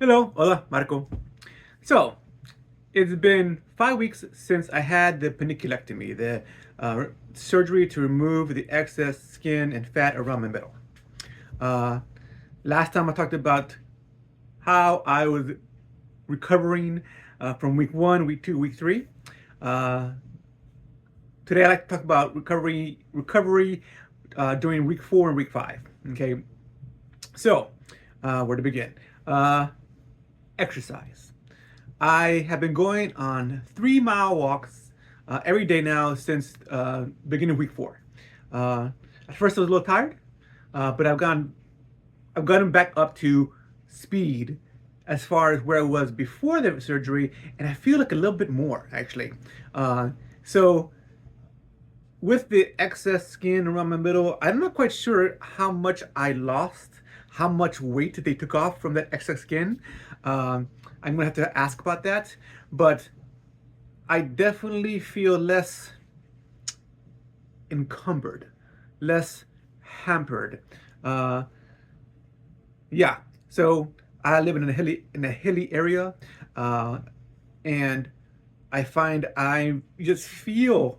Hello, hola, Marco. So, it's been 5 weeks since I had the panniculectomy, the surgery to remove the excess skin and fat around my middle. Uh, Last time I talked about how I was recovering from week one, week two, week three. Uh, Today I'd like to talk about recovery during week four and week five. Okay, so where to begin? Uh, Exercise. I have been going on 3 mile walks every day now since beginning of week four. Uh, at first I was a little tired, but I've gotten back up to speed as far as where I was before the surgery, and I feel like a little bit more actually. So with the excess skin around my middle, I'm not quite sure how much I lost, how much weight they took off from that excess skin. I'm gonna have to ask about that, but I definitely feel less encumbered, less hampered. Uh, yeah, so I live in a hilly area, uh, and I find I just feel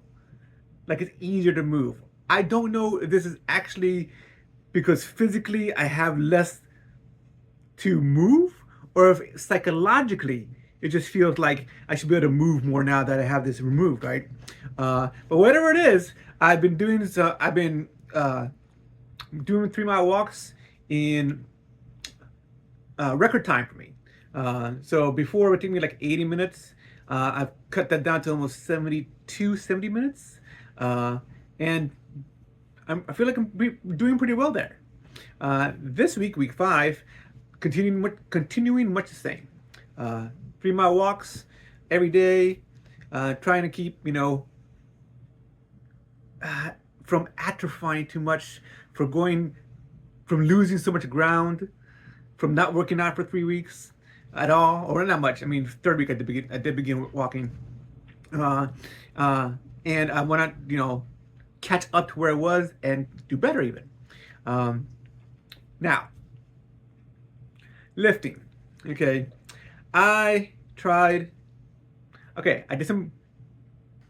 like it's easier to move. I don't know if this is actually because physically I have less to move, or if psychologically it just feels like I should be able to move more now that I have this removed, right? But whatever it is, I've been doing this. I've been doing 3 mile walks in record time for me. So before it would take me like 80 minutes. I've cut that down to almost 70 minutes. And I feel like I'm doing pretty well there. This week, week five, continuing much the same. 3 mile walks every day, trying to keep, from atrophying too much, from losing so much ground, from not working out for 3 weeks at all, or not much. I mean, third week I did begin walking, uh, and I want to catch up to where I was and do better even. Um, Now, lifting. Okay, I tried. Okay, I did some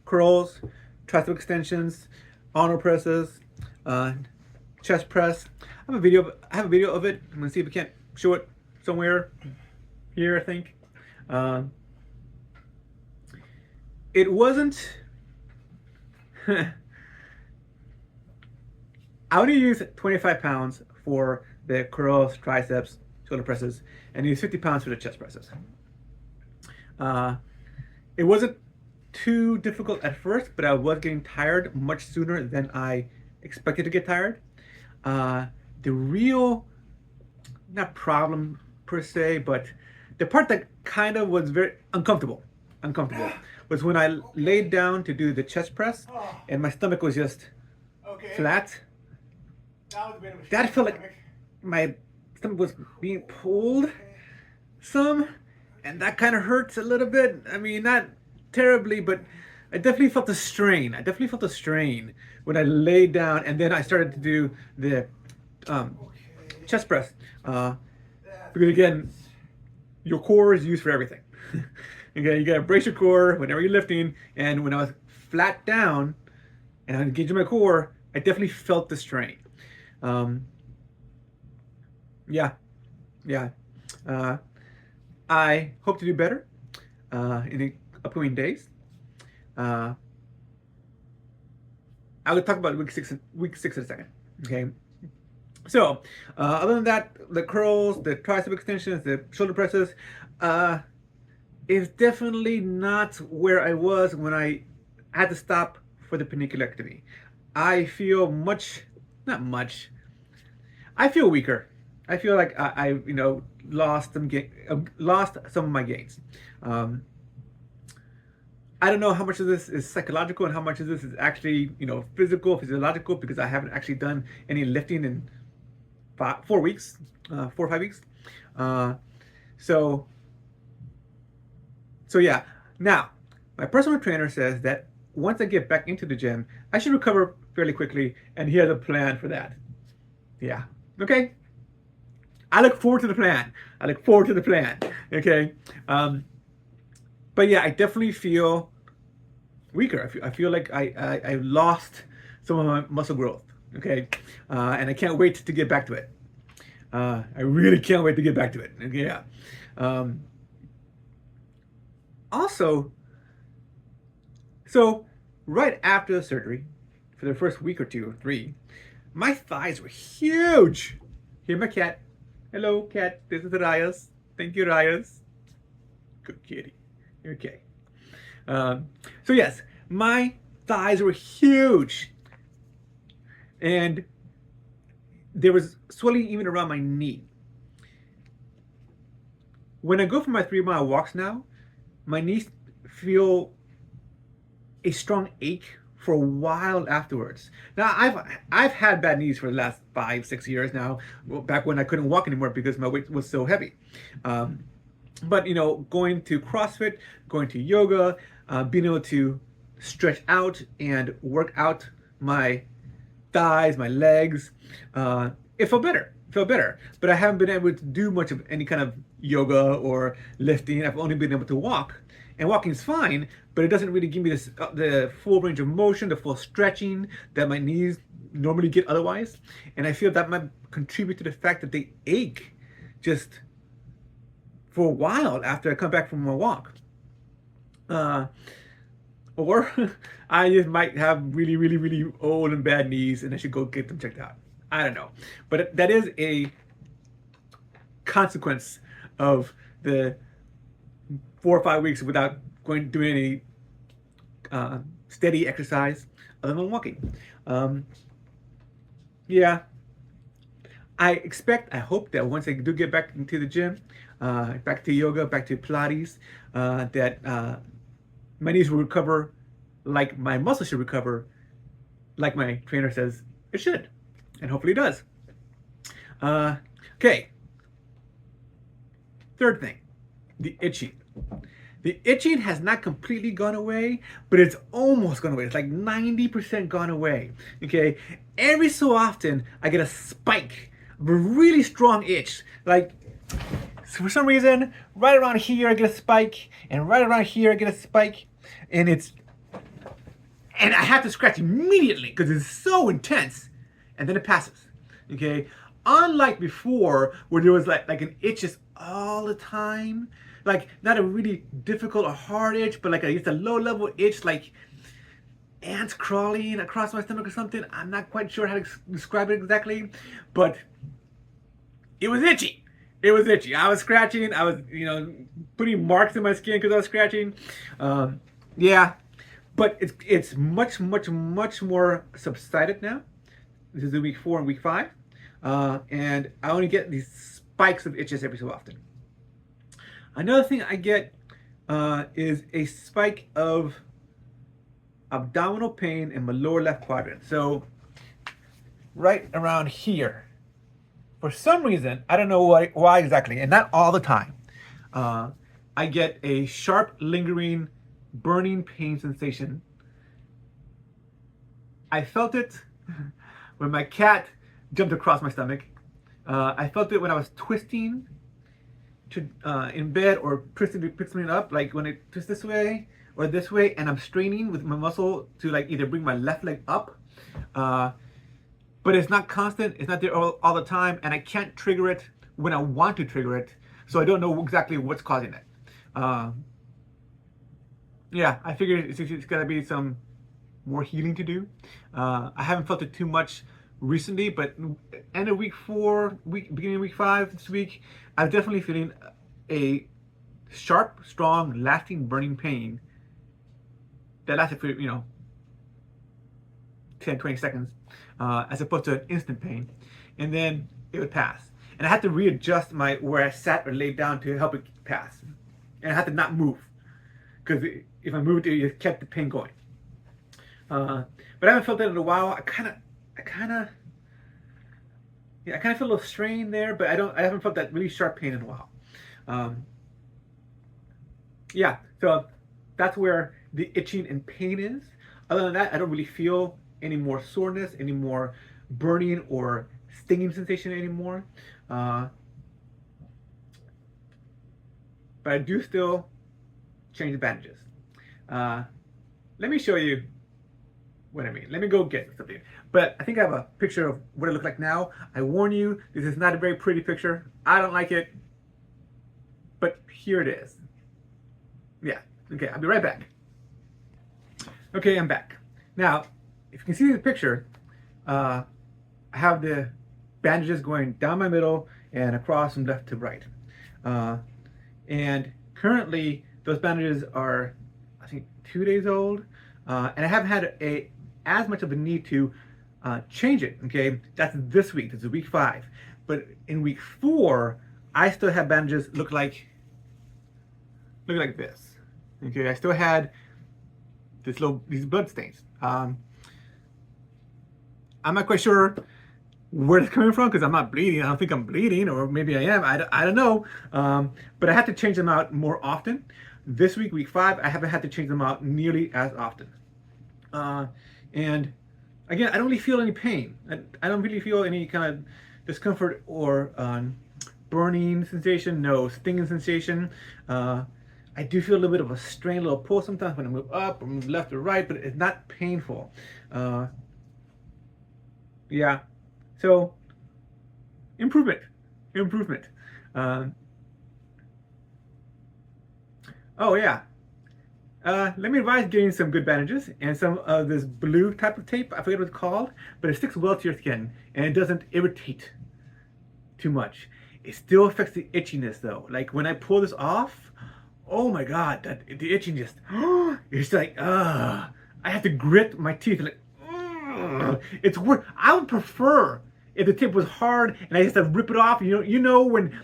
curls, tricep extensions, arnold presses, uh, chest press. I have a video of it. I'm gonna see if we can't show it somewhere here. I think. Um, it wasn't. I only use 25 pounds for the curls, triceps, shoulder presses, and use 50 pounds for the chest presses. Uh, it wasn't too difficult at first, but I was getting tired much sooner than I expected to get tired. Uh, the real, not problem per se, but the part that kind of was very uncomfortable, was when I laid down to do the chest press and my stomach was just flat. That felt like my stomach was being pulled some, and that kind of hurts a little bit. I mean, not terribly, but I definitely felt the strain. I definitely felt the strain when I laid down, and then I started to do the um, chest press. Because again, your core is used for everything. Okay, you gotta brace your core whenever you're lifting. And when I was flat down and I engaged my core, I definitely felt the strain. Um, yeah, yeah. Uh, I hope to do better in the upcoming days. Uh, I will talk about week six in a second. Okay. So, other than that, the curls, the tricep extensions, the shoulder presses, is definitely not where I was when I had to stop for the panniculectomy. I feel not much. I feel weaker. I feel like I lost some of my gains. Um, I don't know how much of this is psychological and how much of this is actually, physiological, because I haven't actually done any lifting in 4 weeks, 4 or 5 weeks. Uh, so, so yeah. Now, my personal trainer says that once I get back into the gym, I should recover fairly quickly, and he has a plan for that. Yeah. Okay. I look forward to the plan. I look forward to the plan. Okay. But yeah, I definitely feel weaker. I feel like I lost some of my muscle growth. Okay. And I can't wait to get back to it. I really can't wait to get back to it. Okay, yeah. Um, Also, so right after the surgery, for the first week or two or three, my thighs were huge. Here, my cat. Hello, cat. This is Rayas. Thank you, Rayas. Good kitty. Okay. So yes, my thighs were huge, and there was swelling even around my knee. When I go for my 3 mile walks now, my knees feel a strong ache for a while afterwards. Now I've had bad knees for the last 5-6 years now. Back when I couldn't walk anymore because my weight was so heavy. But you know, going to CrossFit, going to yoga, being able to stretch out and work out my thighs, my legs, it felt better. It felt better. But I haven't been able to do much of any kind of yoga or lifting. I've only been able to walk. And walking is fine, but it doesn't really give me this, the full range of motion, the full stretching that my knees normally get otherwise. And I feel that might contribute to the fact that they ache just for a while after I come back from my walk. Or I just might have really, really, really old and bad knees and I should go get them checked out. I don't know. But that is a consequence of the 4 or 5 weeks without doing any steady exercise other than walking. Yeah, I hope that once I do get back into the gym, back to yoga, back to Pilates, that my knees will recover like my muscles should recover, like my trainer says it should, and hopefully it does. Okay. Third thing, the itching. The itching has not completely gone away, but it's almost gone away. It's like 90% gone away. Okay? Every so often, I get a spike of a really strong itch. Like, so for some reason, right around here, I get a spike, and right around here, I get a spike, and I have to scratch immediately because it's so intense, and then it passes. Okay? Unlike before, where there was like an itch just all the time, like not a really difficult or hard itch, but like just a low level itch, like ants crawling across my stomach or something. I'm not quite sure how to describe it exactly, but it was itchy. It was itchy. I was scratching. I was, putting marks in my skin because I was scratching. Yeah, but it's much, much, much more subsided now. This is week 4 and week 5. And I only get these spikes of itches every so often. Another thing I get is a spike of abdominal pain in my lower left quadrant. So right around here. For some reason, I don't know why exactly, and not all the time, I get a sharp, lingering, burning pain sensation. I felt it when my cat jumped across my stomach. I felt it when I was twisting in bed or twisting up, like when it twists this way or this way, and I'm straining with my muscle to like either bring my left leg up. But it's not constant, it's not there all the time, and I can't trigger it when I want to trigger it, so I don't know exactly what's causing it. Yeah, I figured it's gotta be some more healing to do. I haven't felt it too much recently, but end of week 4, beginning of week 5 this week, I'm definitely feeling a sharp, strong, lasting, burning pain that lasted for 10-20 seconds, as opposed to an instant pain, and then it would pass. And I had to readjust where I sat or laid down to help it pass, and I had to not move because if I moved, it just kept the pain going. But I haven't felt that in a while. I kind of feel a little strain there, but I haven't felt that really sharp pain in a while. Yeah, so that's where the itching and pain is. Other than that, I don't really feel any more soreness, any more burning or stinging sensation anymore. but I do still change the bandages. Let me show you what I mean. Let me go get something. But I think I have a picture of what it looks like now. I warn you, this is not a very pretty picture. I don't like it, but here it is. Yeah, okay, I'll be right back. Okay, I'm back. Now, if you can see the picture, I have the bandages going down my middle and across from left to right. And currently, those bandages are, I think, 2 days old. And I haven't had as much of a need to change it, okay? That's this week, this is week 5. But in week 4, I still have bandages look like this, okay? I still had these blood stains. I'm not quite sure where it's coming from because I'm not bleeding. I don't think I'm bleeding, or maybe I am. I don't know. But I had to change them out more often. This week, week 5, I haven't had to change them out nearly as often. And again, I don't really feel any pain. I don't really feel any kind of discomfort or burning sensation, no stinging sensation. I do feel a little bit of a strain, a little pull sometimes when I move up or move left or right, but it's not painful. Yeah, so improvement. Oh yeah. Let me advise getting some good bandages and some of this blue type of tape. I forget what it's called, but it sticks well to your skin and it doesn't irritate too much. It still affects the itchiness though. Like when I pull this off, oh my God, the itching just, it's like, I have to grit my teeth like, it's weird. I would prefer if the tape was hard and I just have to rip it off. You know when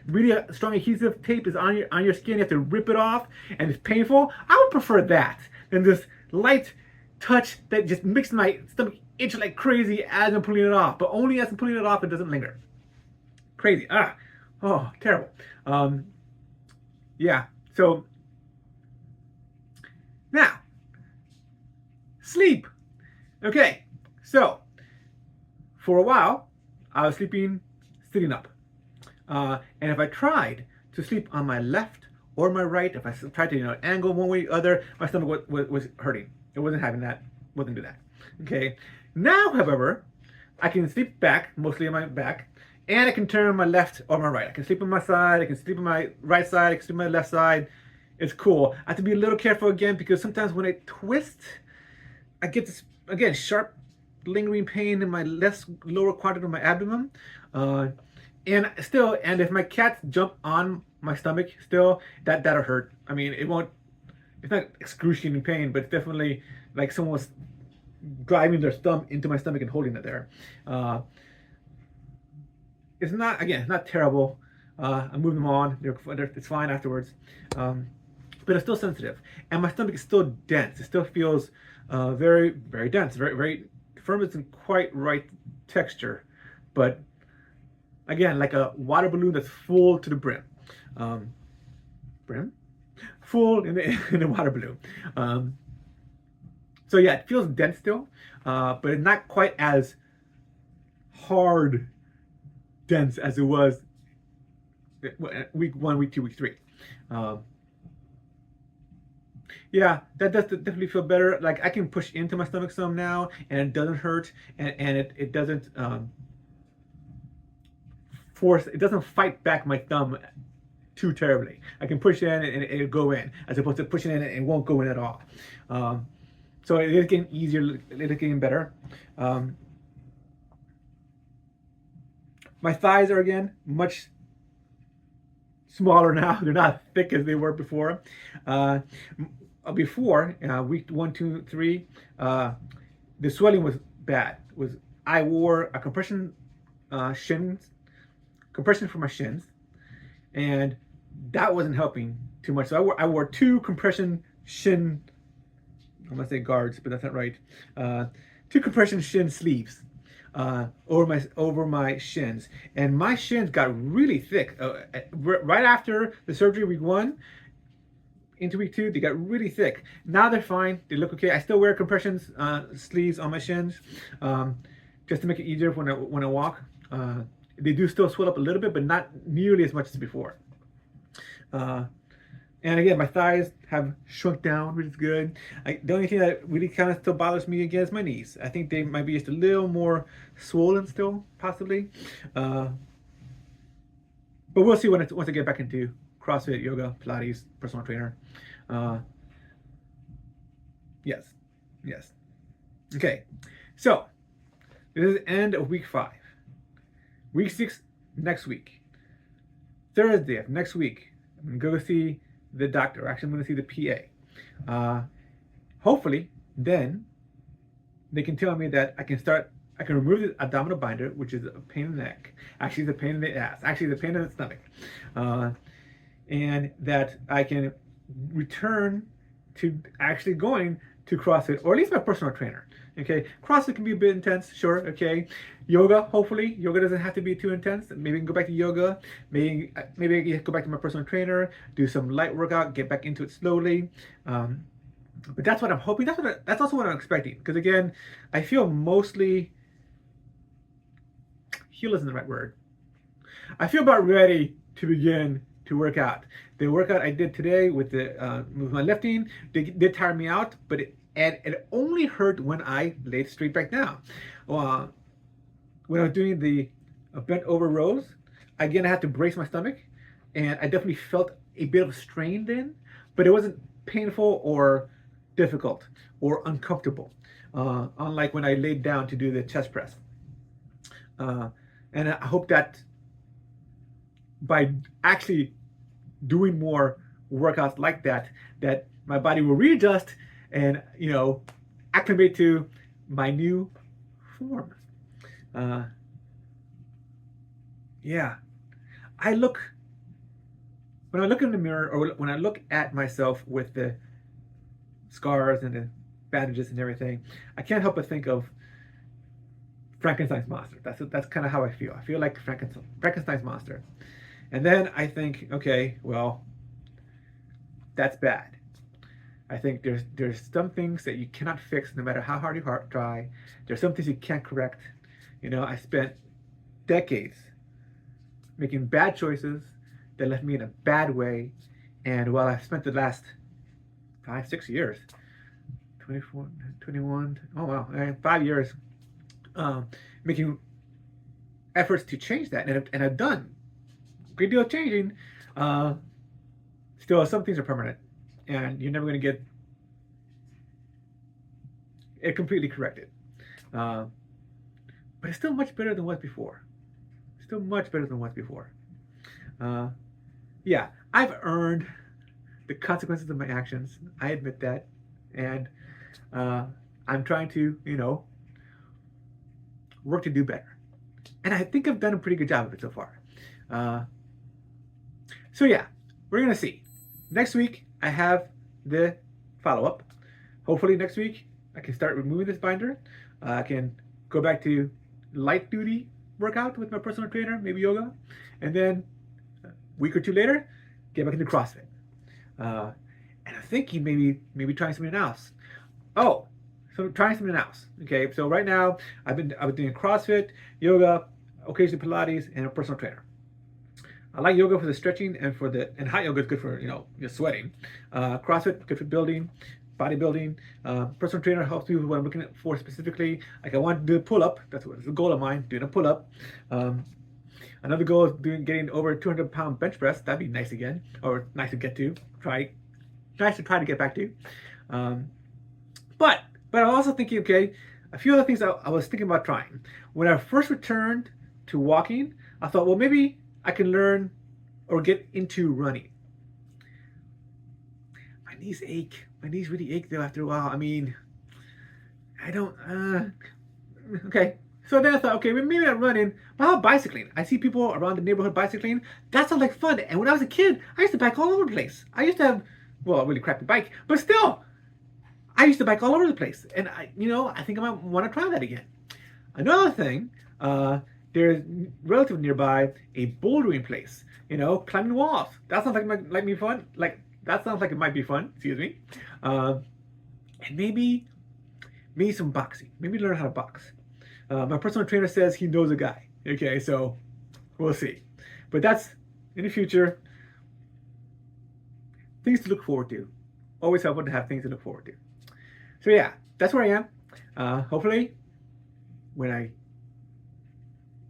really strong adhesive tape is on your skin, you have to rip it off and it's painful. I would prefer that than this light touch that just makes my stomach itch like crazy as I'm pulling it off. But only as I'm pulling it off, it doesn't linger. Crazy. Oh, terrible. Yeah. So now sleep. Okay. So for a while, I was sleeping sitting up. And if I tried to sleep on my left or my right, if I tried to angle one way or the other, my stomach was hurting. It wasn't having that, wasn't do that. Okay. Now, however, I can sleep back, mostly on my back, and I can turn on my left or my right. I can sleep on my side, I can sleep on my right side, I can sleep on my left side. It's cool. I have to be a little careful again because sometimes when I twist, I get this, again, sharp lingering pain in my lower quadrant of my abdomen, and if my cats jump on my stomach still, that'll hurt. I mean, it's not excruciating pain, but it's definitely like someone was driving their thumb into my stomach and holding it there. It's not terrible. I move them on, it's fine afterwards, but it's still sensitive, and my stomach is still dense. It still feels very, very dense, very, very firm. Isn't quite right texture, but again, like a water balloon that's full to the brim. Full in the water balloon. So yeah, it feels dense still, but it's not quite as hard dense as it was week 1, week 2, week 3. Yeah, that does definitely feel better. Like I can push into my stomach some now, and it doesn't hurt, and it doesn't it doesn't fight back my thumb too terribly. I can push in and it'll go in, as opposed to pushing in and it won't go in at all. So it is getting easier, it is getting better. My thighs are again much smaller now. They're not thick as they were before. Before week 1, 2, 3, the swelling was bad. I wore a compression for my shins, and that wasn't helping too much. So I wore 2 compression shin, I'm gonna say guards, but that's not right. 2 compression shin sleeves over my shins, and my shins got really thick right after the surgery, week 1 into week 2. They got really thick. Now they're fine. They look okay. I still wear compression sleeves on my shins, just to make it easier when I walk. They do still swell up a little bit, but not nearly as much as before. And again, my thighs have shrunk down, which is good. The only thing that really kind of still bothers me again is my knees. I think they might be just a little more swollen still, possibly. Uh, but we'll see once I get back into CrossFit, yoga, Pilates, personal trainer. Uh, yes, yes. Okay, so this is the end of week 5. Week 6 next week. Thursday of next week, I'm going to go see the doctor. Actually, I'm going to see the PA. Hopefully, then they can tell me that I can remove the abdominal binder, which is a pain in the neck. Actually, it's a pain in the ass. Actually, it's a pain in the stomach. And that I can return to actually going to CrossFit, or at least my personal trainer. Okay, CrossFit can be a bit intense, sure. Okay, yoga, hopefully yoga doesn't have to be too intense. Maybe I can go back to yoga. Maybe I can go back to my personal trainer, do some light workout, get back into it slowly. But that's what I'm hoping. That's also what I'm expecting. Because again, I feel mostly heal isn't the right word. I feel about ready to begin to work out. The workout I did today with my lifting did tire me out, but it only hurt when I laid straight back down. When I was doing the bent over rows, again I had to brace my stomach, and I definitely felt a bit of a strain then, but it wasn't painful or difficult or uncomfortable, unlike when I laid down to do the chest press. And I hope that by actually doing more workouts like that, that my body will readjust and acclimate to my new form. Yeah, when I look in the mirror, or when I look at myself with the scars and the bandages and everything, I can't help but think of Frankenstein's monster. That's kind of how I feel. I feel like Frankenstein's monster. And then I think, okay, well, that's bad. I think there's some things that you cannot fix no matter how hard you try. There's some things you can't correct. I spent decades making bad choices that left me in a bad way. And while I've spent the last 5-6 years, 24, 21, oh wow, 5 years making efforts to change that, and I've done a great deal of changing. Still, some things are permanent, and you're never going to get it completely corrected. But it's still much better than what before. Still much better than what before. Yeah, I've earned the consequences of my actions. I admit that, and I'm trying to, work to do better. And I think I've done a pretty good job of it so far. So yeah, we're gonna see. Next week I have the follow-up. Hopefully next week I can start removing this binder. I can go back to light duty workout with my personal trainer, maybe yoga, and then a week or 2 later, get back into CrossFit. And I'm thinking maybe trying something else. Oh, so trying something else. Okay, so right now I've been doing CrossFit, yoga, occasionally Pilates, and a personal trainer. I like yoga for the stretching and hot yoga is good for your sweating. CrossFit good for building, bodybuilding. Personal trainer helps me with what I'm looking for specifically. Like I want to do a pull-up. That's a goal of mine, doing a pull-up. Another goal is getting over 200-pound bench press. That'd be nice again, or nice to get to. Nice to try to get back to. But I'm also thinking, okay, a few other things I was thinking about trying. When I first returned to walking, I thought, well, maybe I can learn or get into running. My knees ache. My knees really ache though after a while. I mean, I don't, okay. So then I thought, okay, maybe not running, but how about bicycling? I see people around the neighborhood bicycling. That sounds like fun. And when I was a kid, I used to bike all over the place. I used to have, well, a really crappy bike, but still, I used to bike all over the place. And I think I might want to try that again. Another thing, there's relatively nearby a bouldering place. Climbing walls. That sounds like me fun. That sounds like it might be fun. Excuse me. And maybe some boxing. Maybe learn how to box. My personal trainer says he knows a guy. Okay, so we'll see. But that's in the future. things to look forward to. Always helpful to have things to look forward to. So yeah, that's where I am. Hopefully, when I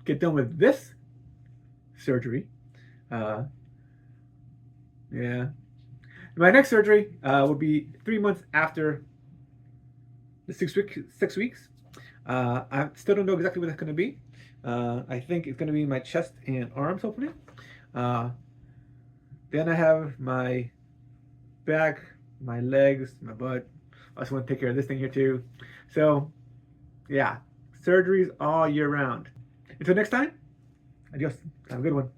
get done with this surgery, yeah, my next surgery will be 3 months after the 6 weeks. I still don't know exactly what that's going to be. I think it's going to be my chest and arms, hopefully. Then I have my back, my legs, my butt. I also want to take care of this thing here too. So, yeah, surgeries all year round. Until next time, adios. Have a good one.